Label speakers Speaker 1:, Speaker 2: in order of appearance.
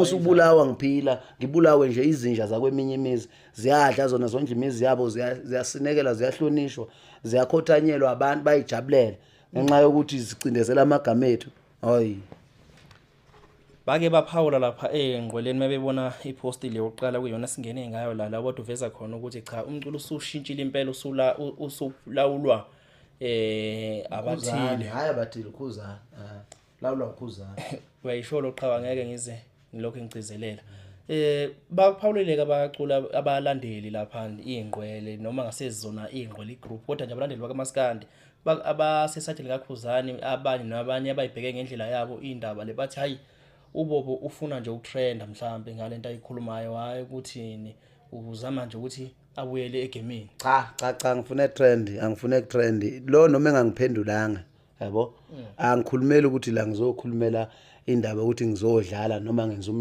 Speaker 1: uma usubulawa ngiphila ngibulawe nje izinja zakweminye imizi ziyadla zona zonke imizi yabo ziyasinekela ziyahlonishwa ziyakhothanyelwa abantu bayijabulela ngenxa yokuthi zicindezela amagama ethu hayi
Speaker 2: bake baphawula lapha engqweleni mebebona ipost le yokuqala kuyona singene ngayo la labo uveza khona ukuthi cha umculo usushintshile impela usulawulwa abathile
Speaker 1: hayi abathile Khuzana lawulwa uKhuzana
Speaker 2: uyayisho loqhawe ngeke ngize ngilokho ngicizelela baphawuleleka abacula abalandeli lapha ingqwele noma ngasezona ingqwele igroup kodwa nje abalandeli bakaMaskandi abasesathi likaKhuzani abanye nabanye abayibheke ngendlela yabo indaba le bathi hayi uBobo ufuna nje ukutrenda mhlambe ngalento ayikhulumayo hayi ukuthini uzama nje ukuthi abuyele egemini
Speaker 1: cha ngifuna trend angifuna trend lo noma engangiphendulanga yabo angikhulumeli ukuthi la ngizokhulumela indaba ukuthi ngizodlala noma ngenza